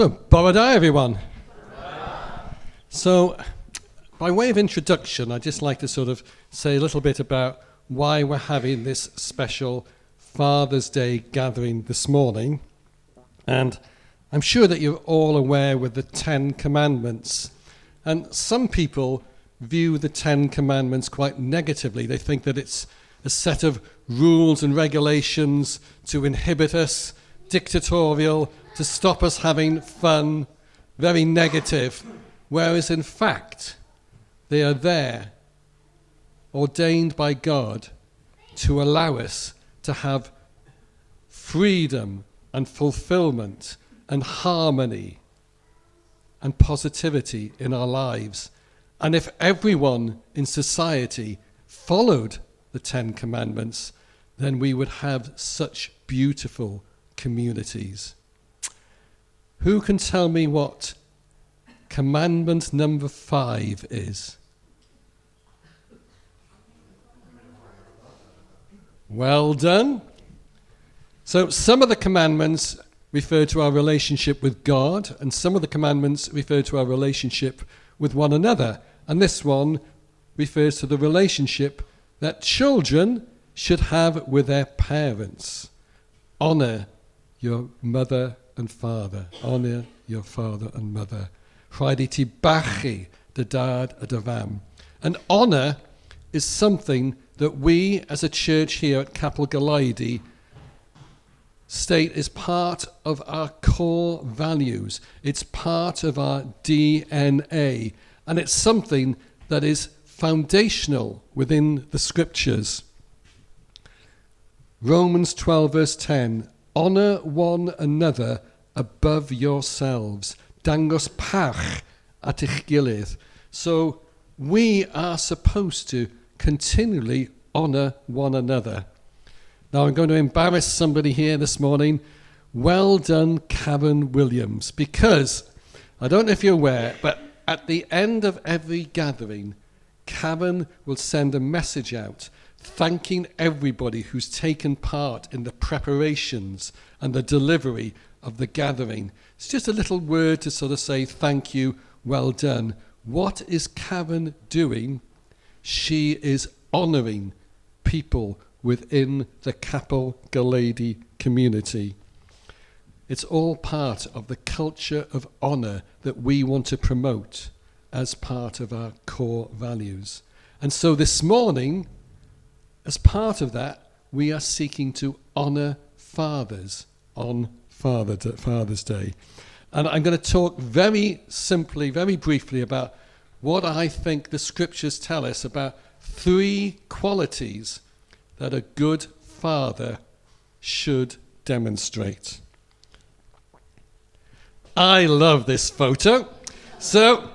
So, Borodai, everyone. So, by way of introduction, I'd just like to sort of say a little bit about why we're having this special Father's Day gathering this morning. And I'm sure that you're all aware with the Ten Commandments. And some people view the Ten Commandments quite negatively. They think that it's a set of rules and regulations to inhibit us, dictatorial, to stop us having fun, very negative. Whereas in fact, they are there, ordained by God, to allow us to have freedom and fulfillment and harmony and positivity in our lives. And if everyone in society followed the Ten Commandments, then we would have such beautiful communities. Who can tell me what commandment number 5 is? Well done. So some of the commandments refer to our relationship with God, and some of the commandments refer to our relationship with one another. And this one refers to the relationship that children should have with their parents. Honor your mother and father. Honor your father and mother. Rhaid I ti bachu dy dad a dy fam. And honor is something that we as a church here at Capel Goleudy state is part of our core values. It's part of our DNA. And it's something that is foundational within the scriptures. Romans 12 verse 10. Honor one another above yourselves. Dangos pach at eich gilydd. So we are supposed to continually honor one another. Now I'm going to embarrass somebody here this morning. Well done, Karen Williams, because I don't know if you're aware, but at the end of every gathering, Karen will send a message out thanking everybody who's taken part in the preparations and the delivery of the gathering. It's just a little word to sort of say thank you, well done. What is Karen doing? She is honouring people within the Capel Goleudy community. It's all part of the culture of honour that we want to promote as part of our core values. And so this morning, as part of that, we are seeking to honour fathers on Father's Day. And I'm going to talk very simply, very briefly about what I think the scriptures tell us about 3 qualities that a good father should demonstrate. I love this photo. So,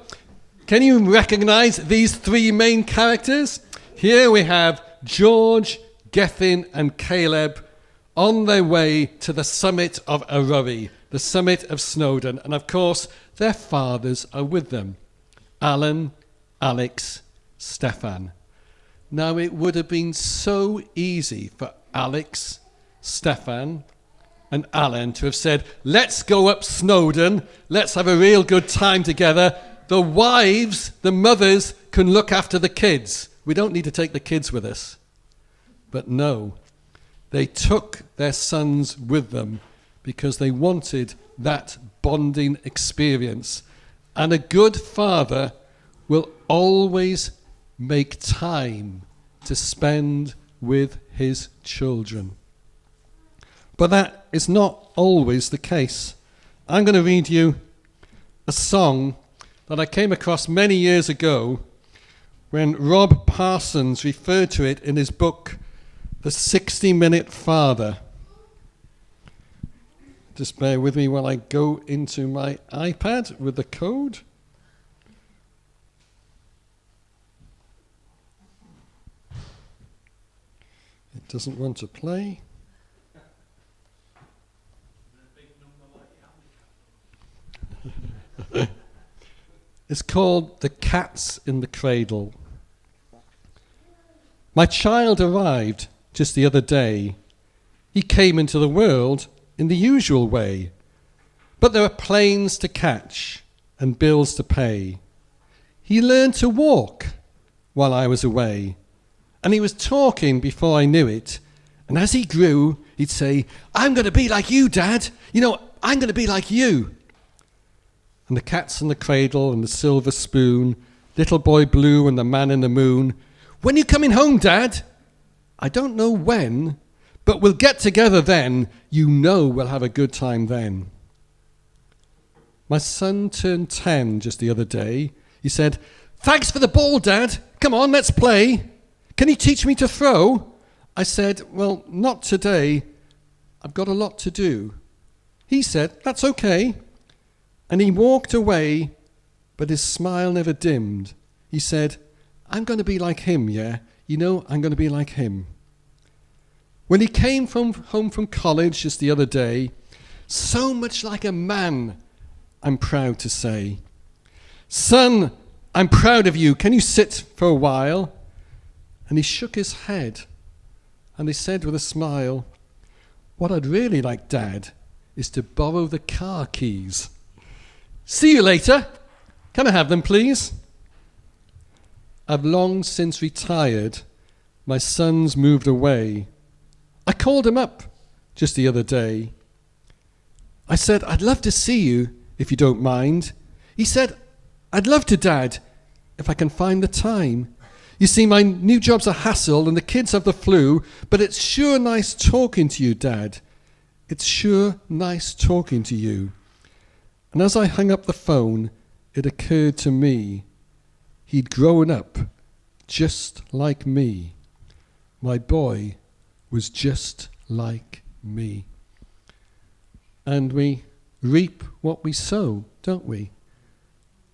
can you recognize these 3 main characters? Here we have George, Gethin and Caleb on their way to the summit of Aruri, the summit of Snowdon. And of course, their fathers are with them. Alan, Alex, Stefan. Now, it would have been so easy for Alex, Stefan and Alan to have said, let's go up Snowdon, let's have a real good time together. The wives, the mothers, can look after the kids. We don't need to take the kids with us. But no, they took their sons with them because they wanted that bonding experience. And a good father will always make time to spend with his children. But that is not always the case. I'm going to read you a song that I came across many years ago when Rob Parsons referred to it in his book, The 60-Minute Father. Just bear with me while I go into my iPad with the code. It doesn't want to play. It's called The Cats in the Cradle. My child arrived just the other day. He came into the world in the usual way. But there are planes to catch and bills to pay. He learned to walk while I was away. And he was talking before I knew it. And as he grew, he'd say, I'm going to be like you, Dad. You know, I'm going to be like you. And the cats in the cradle and the silver spoon, little boy blue and the man in the moon. When are you coming home, Dad? I don't know when, but we'll get together then. You know we'll have a good time then. My son turned 10 just the other day. He said, thanks for the ball, Dad. Come on, let's play. Can you teach me to throw? I said, well, not today. I've got a lot to do. He said, that's okay. And he walked away, but his smile never dimmed. He said, I'm going to be like him, yeah? You know, I'm going to be like him. When he came home from college just the other day, so much like a man, I'm proud to say. Son, I'm proud of you. Can you sit for a while? And he shook his head, and he said with a smile, what I'd really like, Dad, is to borrow the car keys. See you later. Can I have them, please? I've long since retired. My son's moved away. I called him up just the other day. I said, I'd love to see you, if you don't mind. He said, I'd love to, Dad, if I can find the time. You see, my new job's a hassle and the kids have the flu, but it's sure nice talking to you, Dad. It's sure nice talking to you. And as I hung up the phone, it occurred to me, he'd grown up just like me. My boy was just like me. And we reap what we sow, don't we?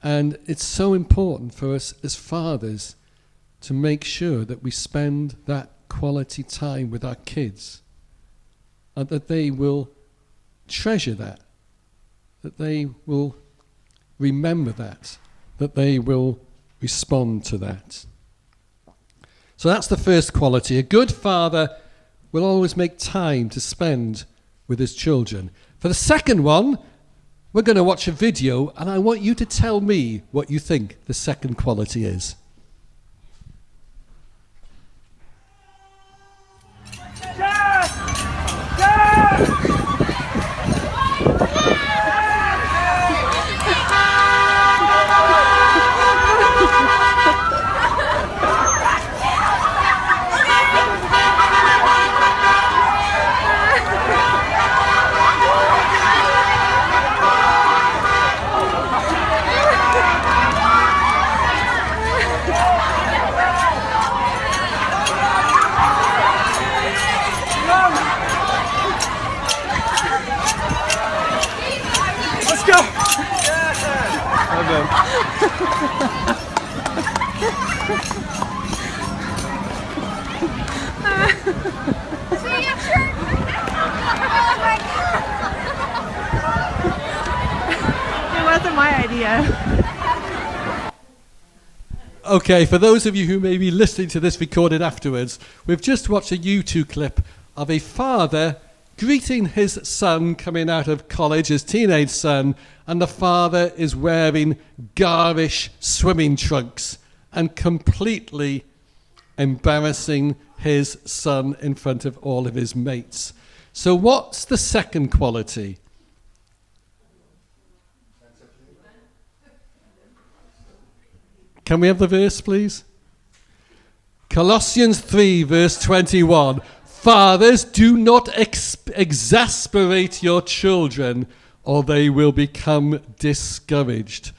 And it's so important for us as fathers to make sure that we spend that quality time with our kids and that they will treasure that they will remember that they will respond to that. So that's the first quality. A good father will always make time to spend with his children. For the second one, we're going to watch a video, and I want you to tell me what you think the second quality is. It wasn't my idea. Okay, for those of you who may be listening to this recorded afterwards, we've just watched a YouTube clip of a father greeting his son coming out of college, his teenage son, and the father is wearing garish swimming trunks and completely embarrassing his son in front of all of his mates. So what's the second quality? Can we have the verse, please? Colossians 3, verse 21. Fathers, do not exasperate your children, or they will become discouraged.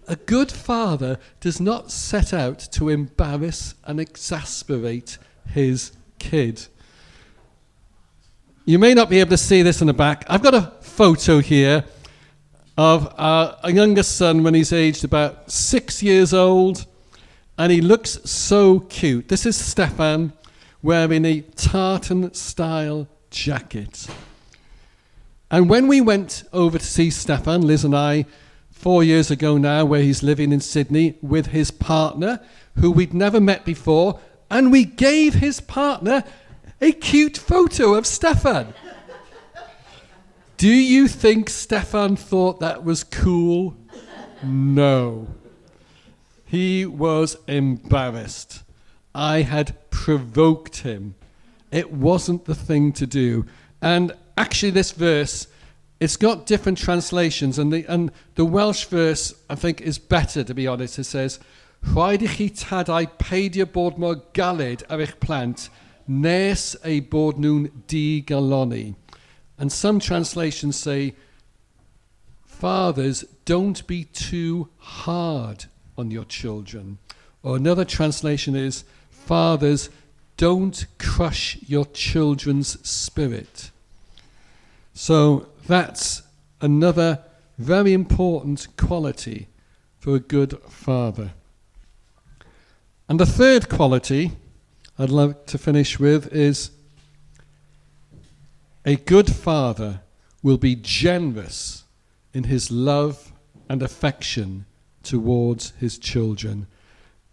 A good father does not set out to embarrass and exasperate his kid. You may not be able to see this in the back. I've got a photo here of our youngest son when he's aged about 6 years old, and he looks so cute. This is Stefan wearing a tartan-style jacket. And when we went over to see Stefan, Liz and I, 4 years ago now, where he's living in Sydney with his partner, who we'd never met before, and we gave his partner a cute photo of Stefan. Do you think Stefan thought that was cool? No. He was embarrassed. I had provoked him. It wasn't the thing to do. And actually this verse, it's got different translations, and the Welsh verse, I think, is better, to be honest. It says, Rhaid I chi tadau peidio bod mor galed ar eich plant, nes ei bod nhw'n digaloni. And some translations say, fathers, don't be too hard on your children. Or another translation is, fathers, don't crush your children's spirit. So that's another very important quality for a good father. And the third quality I'd like to finish with is a good father will be generous in his love and affection towards his children.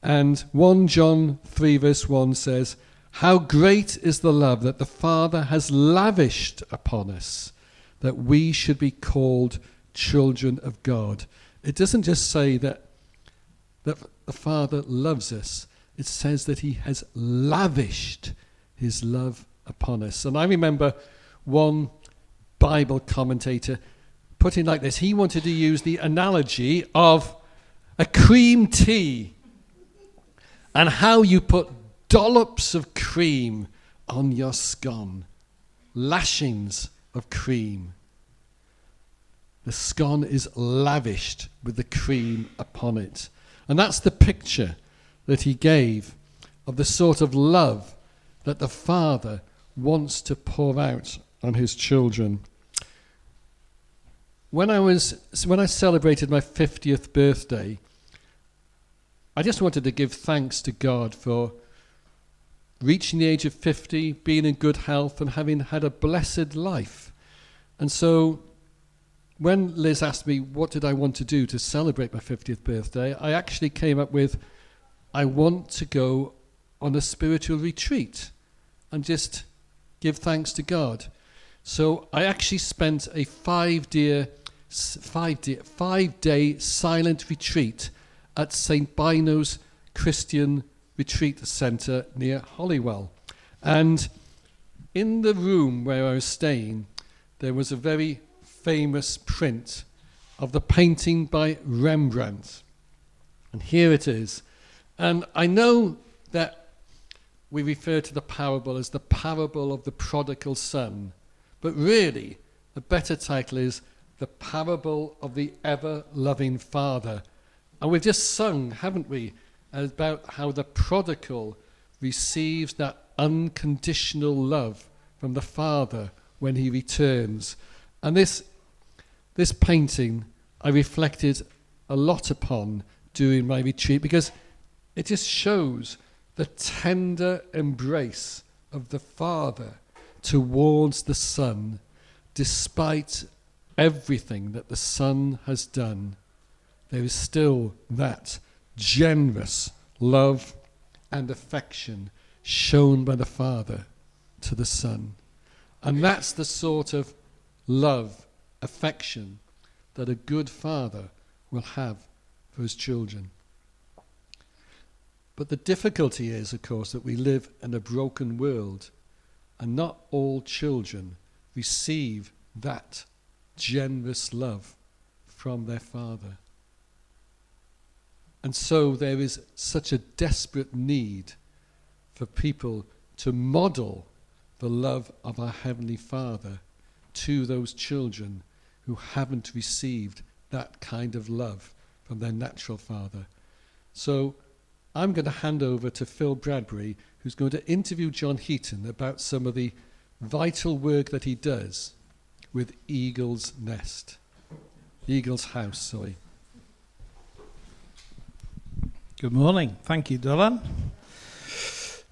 And 1 John 3 verse 1 says, how great is the love that the Father has lavished upon us, that we should be called children of God. It doesn't just say that the Father loves us. It says that he has lavished his love upon us. And I remember one Bible commentator putting like this. He wanted to use the analogy of a cream tea and how you put dollops of cream on your scone, lashings of cream. The scone is lavished with the cream upon it. And that's the picture that he gave of the sort of love that the Father wants to pour out on his children. When I celebrated my 50th birthday, I just wanted to give thanks to God for reaching the age of 50, being in good health, and having had a blessed life. And so when Liz asked me what did I want to do to celebrate my 50th birthday, I actually came up with, I want to go on a spiritual retreat and just give thanks to God. So I actually spent a 5-day silent retreat at St. Bino's Christian Retreat Centre near Holywell. And in the room where I was staying, there was a very famous print of the painting by Rembrandt. And here it is. And I know that we refer to the parable as the parable of the prodigal son, but really the better title is the parable of the ever-loving father. And we've just sung, haven't we, about how the prodigal receives that unconditional love from the Father when he returns. And this painting I reflected a lot upon during my retreat, because it just shows the tender embrace of the Father towards the Son, despite everything that the Son has done. There is still that generous love and affection shown by the Father to the Son. And that's the sort of love, affection that a good father will have for his children. But the difficulty is, of course, that we live in a broken world, and not all children receive that generous love from their father. And so there is such a desperate need for people to model the love of our Heavenly Father to those children who haven't received that kind of love from their natural father. So I'm going to hand over to Phil Bradbury, who's going to interview John Heaton about some of the vital work that he does with Eagle's House, sorry. Good morning. Thank you, Dylan.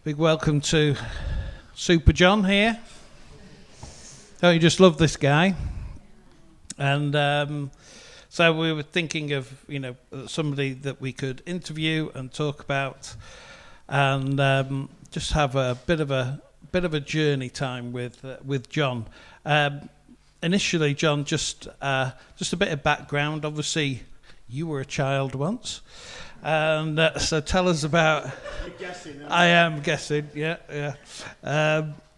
Big welcome to Super John here. Oh, you just love this guy. And so we were thinking of, somebody that we could interview and talk about, and just have a bit of a journey time with John. initially, John, just a bit of background. Obviously, you were a child once, and so tell us about. You're guessing. I am guessing. Yeah.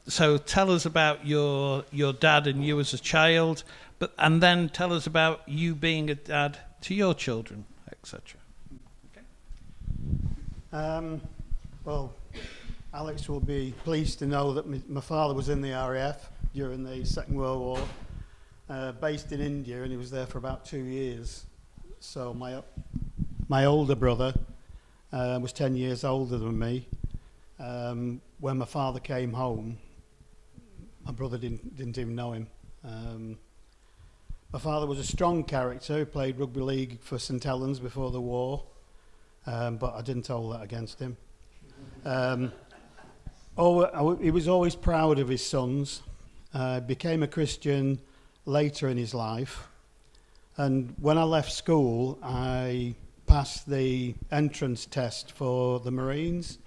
So tell us about your dad and you as a child, and then tell us about you being a dad to your children, etc. Well, Alex will be pleased to know that my father was in the RAF during the Second World War, based in India, and he was there for about 2 years. So my older brother was 10 years older than me. When my father came home, my brother didn't even know him. My father was a strong character. He played rugby league for St Helens before the war, but I didn't hold that against him. He was always proud of his sons. Became a Christian later in his life, and when I left school, I passed the entrance test for the Marines,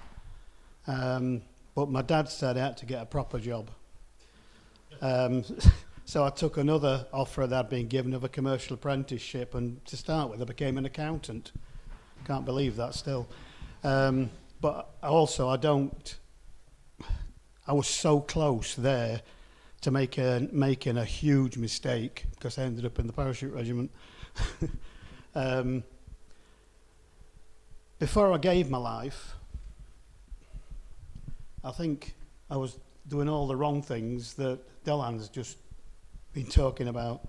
but my dad said I had to get a proper job. So I took another offer that I'd been given of a commercial apprenticeship, and to start with I became an accountant. Can't believe that still. But also I was so close there to making a huge mistake, because I ended up in the parachute regiment. Before I gave my life, I think I was doing all the wrong things that Dylan's just been talking about.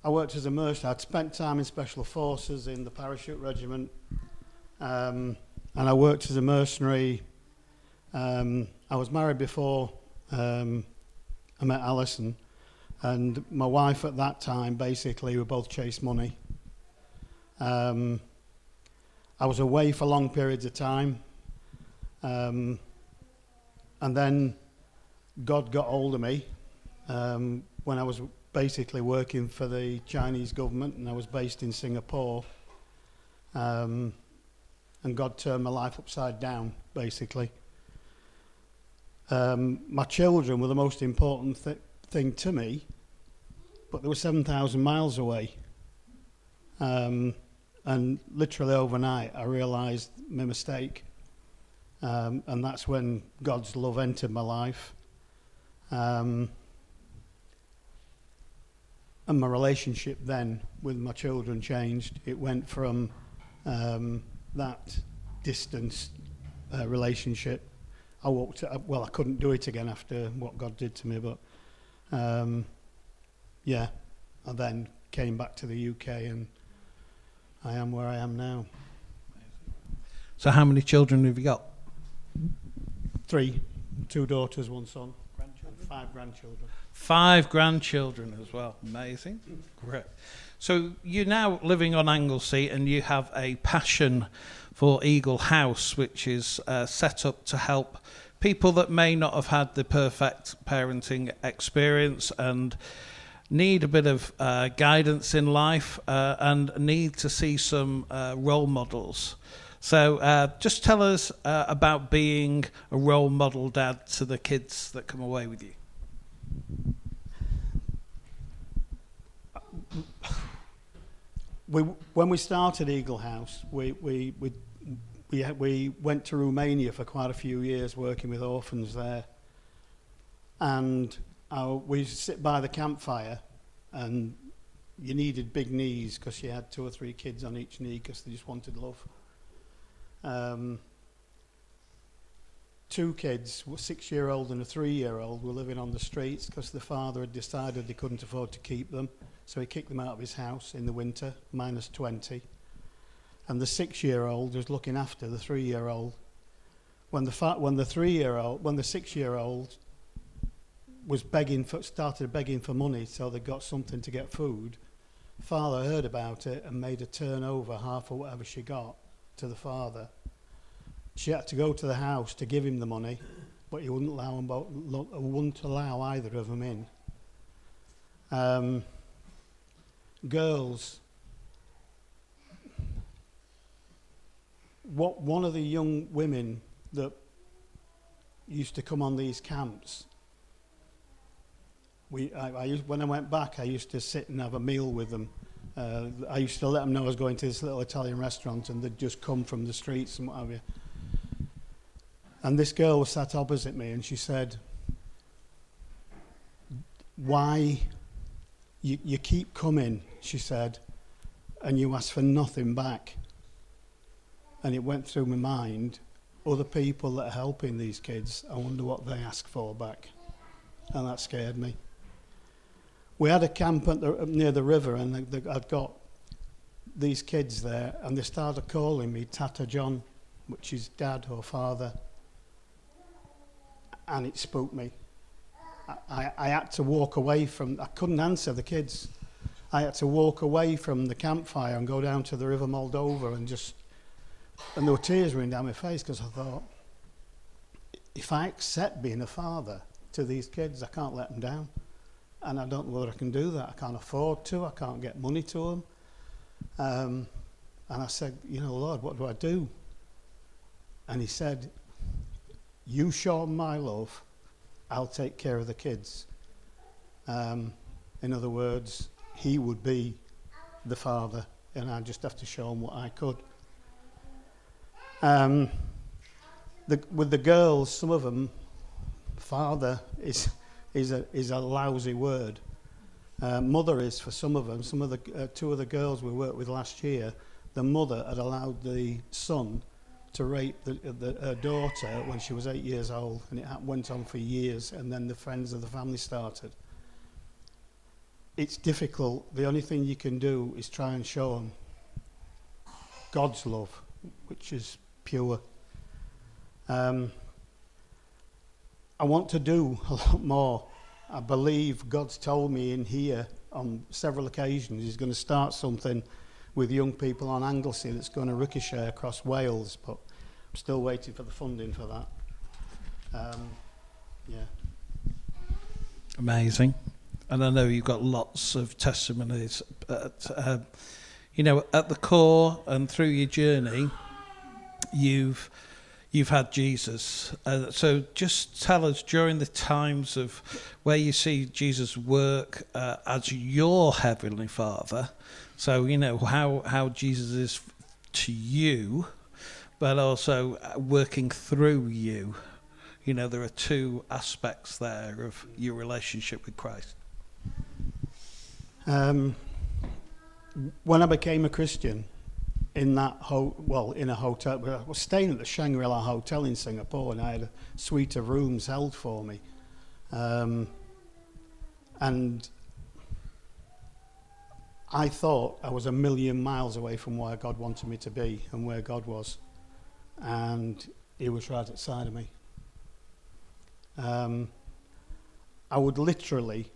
I worked as a mercenary. I'd spent time in special forces in the parachute regiment, and I worked as a mercenary. I was married before I met Alison, and my wife at that time, basically, we both chased money. I was away for long periods of time, and then God got hold of me when I was basically working for the Chinese government, and I was based in Singapore, and God turned my life upside down, basically. My children were the most important thing to me, but they were 7,000 miles away. And literally overnight, I realised my mistake. And that's when God's love entered my life. And my relationship then with my children changed. It went from that distance relationship. I couldn't do it again after what God did to me, but I then came back to the UK, and I am where I am now. So how many children have you got? 3, 2 daughters, 1 son, and 5 grandchildren. 5 grandchildren as well. Amazing. Great. So you're now living on Anglesey, and you have a passion for Eagle House, which is set up to help people that may not have had the perfect parenting experience and need a bit of guidance in life and need to see some role models. So just tell us about being a role model dad to the kids that come away with you. When we started Eagle House, we went to Romania for quite a few years working with orphans there, and we used to sit by the campfire, and you needed big knees because you had 2 or 3 kids on each knee because they just wanted love. 2 kids, a 6-year-old and a 3-year-old, were living on the streets because the father had decided they couldn't afford to keep them, so he kicked them out of his house in the winter, -20. And the 6-year-old was looking after the 3-year-old. When the 6-year-old started begging for money, so they got something to get food, father heard about it and made her turn over half of whatever she got to the father. She had to go to the house to give him the money, but he wouldn't allow either of them in. Girls. One of the young women that used to come on these camps when I went back, I used to sit and have a meal with them. I used to let them know I was going to this little Italian restaurant, and they'd just come from the streets and what have you. And this girl was sat opposite me, and she said, "Why you keep coming," she said, "and you ask for nothing back?" And it went through my mind, other people that are helping these kids, I wonder what they ask for back. And that scared me. We had a camp near the river, and I'd got these kids there, and they started calling me Tata John, which is dad or father. And it spooked me. I had to walk away from, I couldn't answer the kids. I had to walk away from the campfire and go down to the River Moldova and there were tears running down my face, because I thought, if I accept being a father to these kids, I can't let them down. And I don't know whether I can do that. I can't afford to. I can't get money to them. And I said, Lord, what do I do? And he said, you show them my love, I'll take care of the kids. In other words, he would be the father, and I just have to show them what I could. With the girls, some of them, father is a lousy word. Mother is for some of them. Some of the two of the girls we worked with last year, the mother had allowed the son to rape her daughter when she was 8 years old, and it went on for years, and then the friends of the family started. It's difficult. The only thing you can do is try and show them God's love, which is pure. I want to do a lot more. I believe God's told me in here on several occasions he's going to start something with young people on Anglesey that's going to ricochet across Wales, but I'm still waiting for the funding for that. Amazing. And I know you've got lots of testimonies. But, at the core and through your journey, you've had Jesus. So just tell us, during the times of where you see Jesus work as your Heavenly Father, so how Jesus is to you, but also working through you. There are two aspects there of your relationship with Christ. When I became a Christian, in a hotel, I was staying at the Shangri-La Hotel in Singapore, and I had a suite of rooms held for me. And I thought I was a million miles away from where God wanted me to be and where God was. And he was right outside of me. I would literally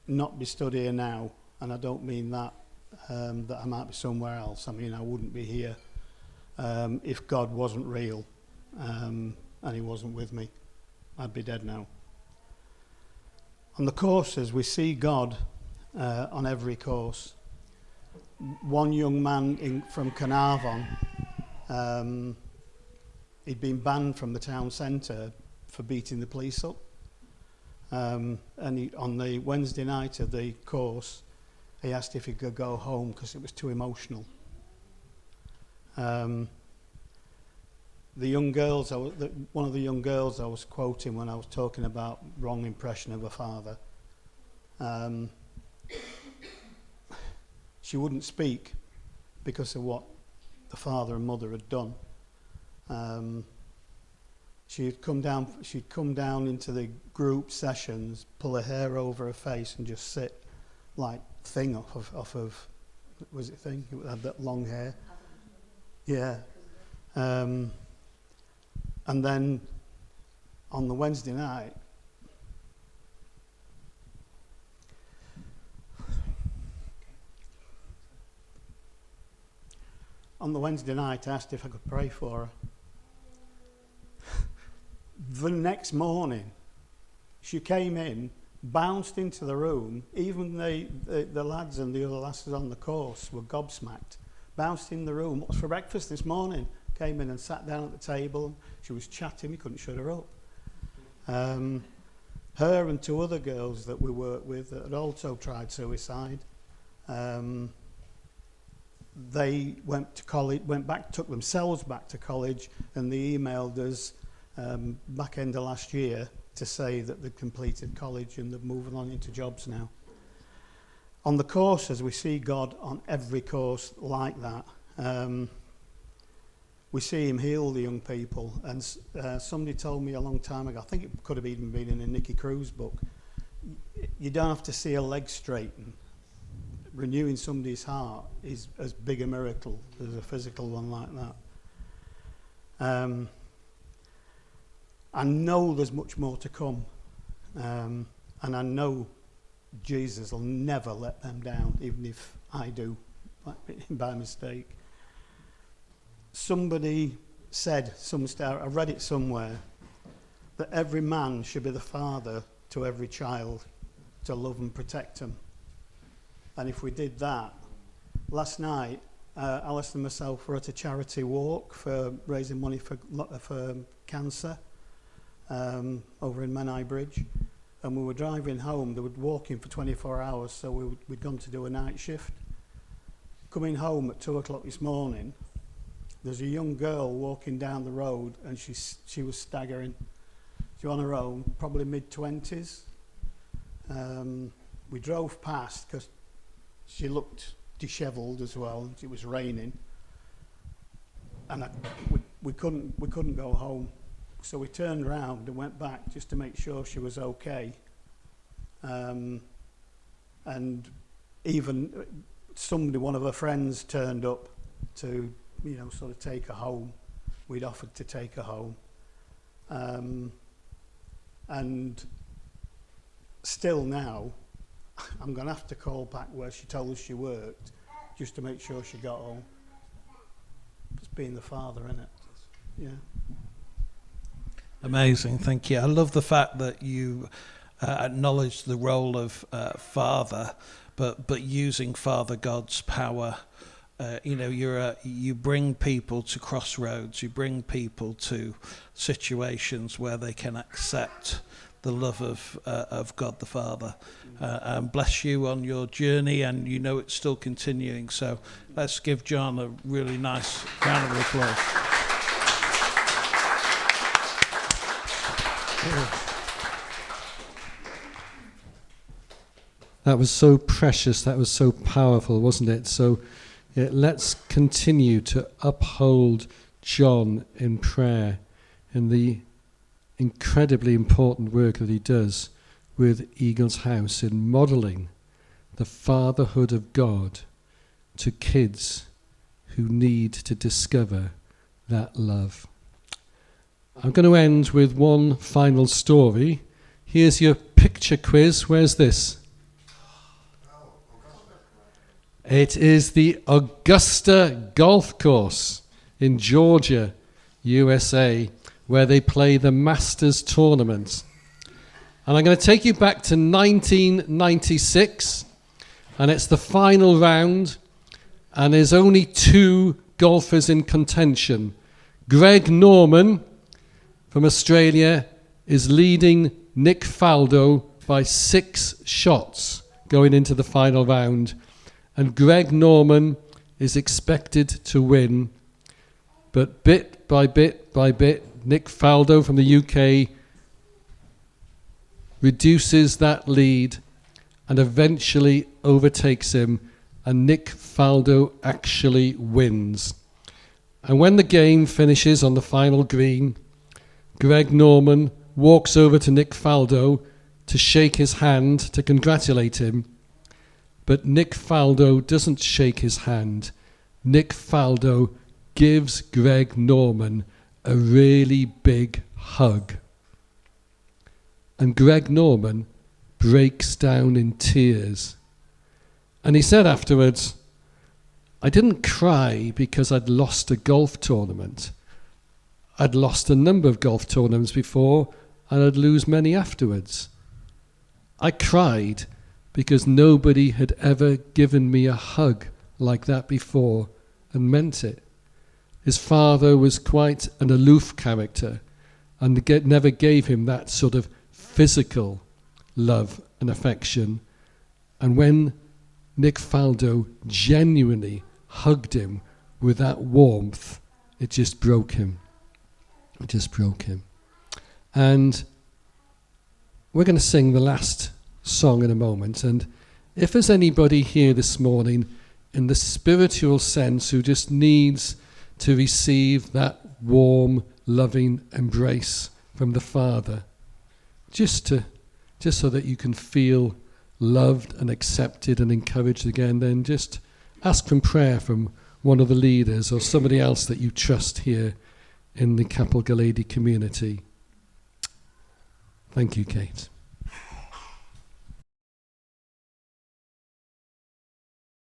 not be stood here now, and I don't mean that I might be somewhere else. I mean, I wouldn't be here if God wasn't real and he wasn't with me. I'd be dead now. On the courses, we see God on every course. One young man from Carnarvon, he'd been banned from the town centre for beating the police up. And on the Wednesday night of the course, he asked if he could go home because it was too emotional. The young girls, one of the young girls I was quoting when I was talking about wrong impression of a father, she wouldn't speak because of what the father and mother had done. She'd come down into the group sessions, pull her hair over her face and just sit like Thing off of was it Thing? It had that long hair. Yeah. And then on the Wednesday night, I asked if I could pray for her. The next morning, she came in, bounced into the room. Even the lads and the other lasses on the course were gobsmacked. Bounced in the room. What's for breakfast this morning? Came in and sat down at the table. She was chatting. We couldn't shut her up. her and 2 other girls that we worked with that had also tried suicide. They went to college, took themselves back to college, and they emailed us back end of last year to say that they'd completed college and they're moving on into jobs now. On the courses, we see God on every course like that. We see him heal the young people, and somebody told me a long time ago, I think it could have even been in a Nicky Cruz book, you don't have to see a leg straighten. Renewing somebody's heart is as big a miracle as a physical one like that. I know there's much more to come, and I know Jesus will never let them down, even if I do, by mistake. Somebody said, I read it somewhere, that every man should be the father to every child, to love and protect them. And if we did that, last night, Alice and myself were at a charity walk for raising money for cancer over in Menai Bridge. And we were driving home. They were walking for 24 hours, so we'd gone to do a night shift. Coming home at 2 o'clock this morning, there's a young girl walking down the road, and she was staggering. She was on her own, probably mid-20s. We drove past because she looked dishevelled as well, and it was raining. And we couldn't go home. So we turned round and went back just to make sure she was okay. And even one of her friends turned up to, sort of take her home. We'd offered to take her home. And still now, I'm going to have to call back where she told us she worked just to make sure she got home. Just being the father, innit? Yeah. Amazing, thank you. I love the fact that you acknowledge the role of father, but using Father God's power. You bring people to crossroads. You bring people to situations where they can accept the love of God the Father. And bless you on your journey, and it's still continuing. So let's give John a really nice round of applause. That was so precious, that was so powerful, wasn't it? So let's continue to uphold John in prayer and the incredibly important work that he does with Eagle's House in modelling the fatherhood of God to kids who need to discover that love. I'm going to end with one final story. Here's your picture quiz. Where's this? It is the Augusta Golf Course in Georgia, USA, where they play the Masters Tournament. And I'm going to take you back to 1996, and it's the final round, and there's only 2 golfers in contention. Greg Norman from Australia is leading Nick Faldo by 6 shots going into the final round. And Greg Norman is expected to win. But bit by bit by bit, Nick Faldo from the UK reduces that lead and eventually overtakes him. And Nick Faldo actually wins. And when the game finishes on the final green, Greg Norman walks over to Nick Faldo to shake his hand to congratulate him. But Nick Faldo doesn't shake his hand. Nick Faldo gives Greg Norman a really big hug. And Greg Norman breaks down in tears. And he said afterwards, I didn't cry because I'd lost a golf tournament. I'd lost a number of golf tournaments before, and I'd lose many afterwards. I cried because nobody had ever given me a hug like that before and meant it. His father was quite an aloof character and never gave him that sort of physical love and affection. And when Nick Faldo genuinely hugged him with that warmth, it just broke him. It just broke him. And we're going to sing the last song in a moment. And if there's anybody here this morning in the spiritual sense who just needs to receive that warm, loving embrace from the Father, just so that you can feel loved and accepted and encouraged again, then just ask for prayer from one of the leaders or somebody else that you trust here in the Capel Goleudy community. Thank you, Kate.